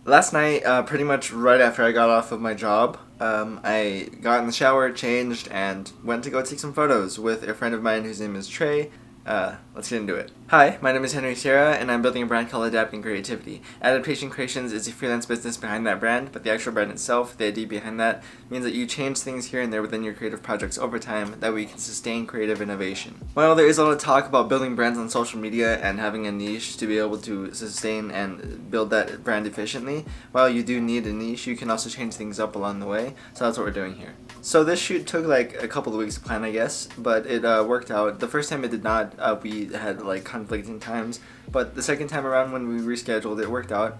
Last night, pretty much right after I got off of my job, I got in the shower, changed, and went to go take some photos with a friend of mine whose name is Trey. Let's get into it. Hi, my name is Henry Sierra, and I'm building a brand called Adapting Creativity. Adaptation Creations is a freelance business behind that brand, but the actual brand itself, the idea behind that, means that you change things here and there within your creative projects over time, that way you can sustain creative innovation. While there is a lot of talk about building brands on social media and having a niche to be able to sustain and build that brand efficiently, while you do need a niche, you can also change things up along the way, so that's what we're doing here. So this shoot took like a couple of weeks to plan, I guess, but it worked out. The first time it did not. We had like conflicting times, but the second time around when we rescheduled, it worked out.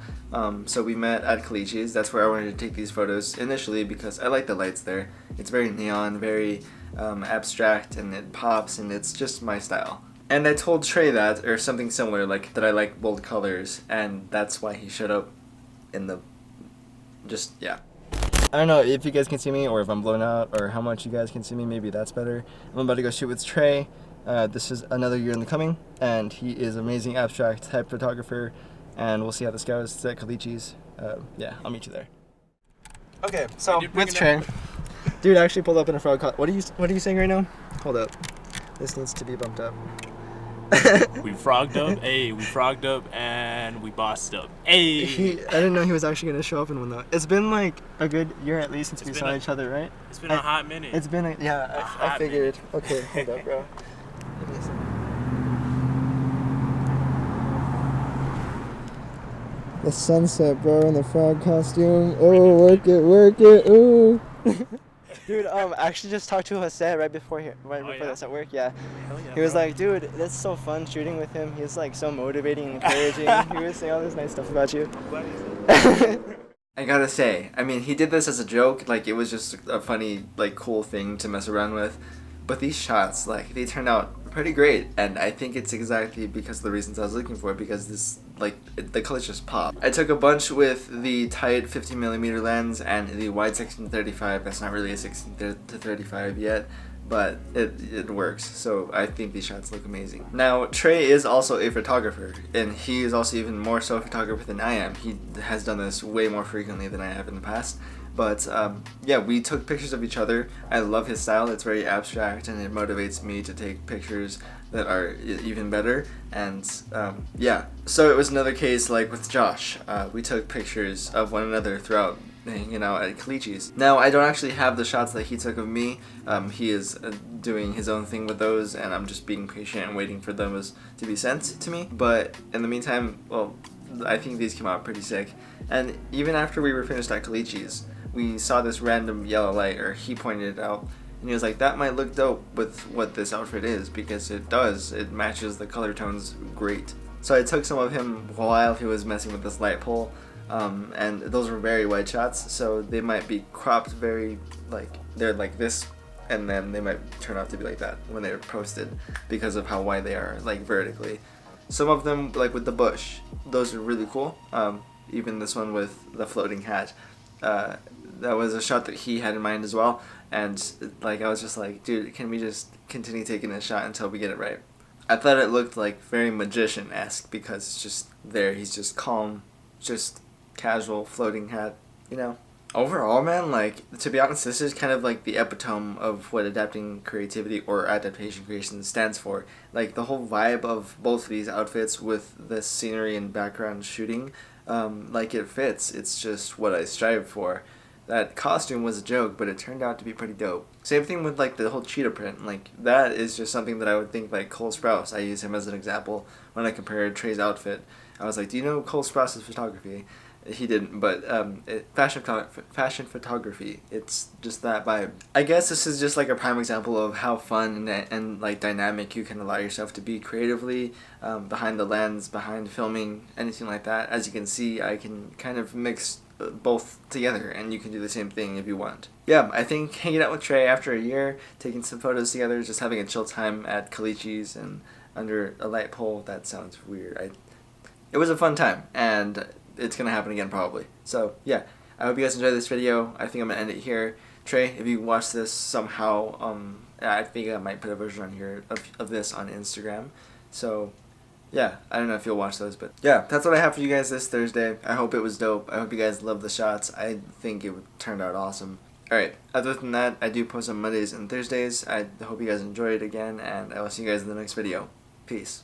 So we met at Calici's. That's where I wanted to take these photos initially because I like the lights there. It's very neon, very abstract, and it pops, and it's just my style. And I told Trey that, or something similar, like that I like bold colors, and that's why he showed up in the, yeah. I don't know if you guys can see me or if I'm blown out or how much you guys can see me. Maybe that's better. I'm about to go shoot with Trey. This is another year in the coming, and he is an amazing abstract type photographer, and we'll see how this goes. It's at Calici's. Yeah, I'll meet you there. Okay, so with Trey. Dude, I actually pulled up in a frog. What are you saying right now? Hold up. This needs to be bumped up. We frogged up, and we bossed up. Hey! I didn't know he was actually going to show up in one though. It's been like a good year at least since we saw each other, right? It's been a hot minute. It's been I figured. Minute. Okay, hold up, bro. The sunset, bro, in the frog costume. Oh, work it, ooh. Dude, actually just talked to Jose right before this at work, yeah. He was like, dude, that's so fun shooting with him. He's like so motivating and encouraging. He was saying all this nice stuff about you. I gotta say, I mean, he did this as a joke, like it was just a funny, like cool thing to mess around with. But these shots, like, they turned out pretty great, and I think it's exactly because of the reasons I was looking for, because this, like, the colors just pop. I took a bunch with the tight 50mm lens and the wide 16-35. That's not really a 16-35 yet, but it works, so I think these shots look amazing. Now, Trey is also a photographer, and he is also even more so a photographer than I am. He has done this way more frequently than I have in the past. But yeah, we took pictures of each other. I love his style. It's very abstract, and it motivates me to take pictures that are even better. And yeah, so it was another case like with Josh. We took pictures of one another throughout hanging out at Calici's. Now, I don't actually have the shots that he took of me. He is doing his own thing with those, and I'm just being patient and waiting for those to be sent to me. But in the meantime, well, I think these came out pretty sick. And even after we were finished at Calici's, we saw this random yellow light, or he pointed it out, and he was like, that might look dope with what this outfit is, because it does. It matches the color tones great. So I took some of him while he was messing with this light pole, and those were very wide shots, so they might be cropped very, like, they're like this, and then they might turn out to be like that when they're posted, because of how wide they are, like, vertically. Some of them, like with the bush, those are really cool. Even this one with the floating hat. That was a shot that he had in mind as well, and like I was just like, dude, can we just continue taking this shot until we get it right? I thought it looked like very magician-esque because it's just there, he's just calm, just casual floating hat, you know. Overall, man, like, to be honest, this is kind of like the epitome of what adapting creativity or adaptation creation stands for. Like, the whole vibe of both of these outfits with the scenery and background shooting, like, it fits. It's just what I strive for. That costume was a joke, but it turned out to be pretty dope. Same thing with, like, the whole cheetah print. Like, that is just something that I would think, like, Cole Sprouse. I use him as an example when I compared Trey's outfit. I was like, do you know Cole Sprouse's photography? He didn't, but fashion photography, it's just that vibe. I guess this is just like a prime example of how fun and like dynamic you can allow yourself to be creatively, behind the lens, behind filming, anything like that. As you can see, I can kind of mix both together, and you can do the same thing if you want. Yeah, I think hanging out with Trey after a year, taking some photos together, just having a chill time at Calici's and under a light pole, that sounds weird. It was a fun time, and it's going to happen again probably. So yeah, I hope you guys enjoyed this video. I think I'm going to end it here. Trey, if you watch this somehow, I think I might put a version on here of this on Instagram. So yeah, I don't know if you'll watch those, but yeah, that's what I have for you guys this Thursday. I hope it was dope. I hope you guys love the shots. I think it turned out awesome. Alright, other than that, I do post on Mondays and Thursdays. I hope you guys enjoyed it again, and I will see you guys in the next video. Peace.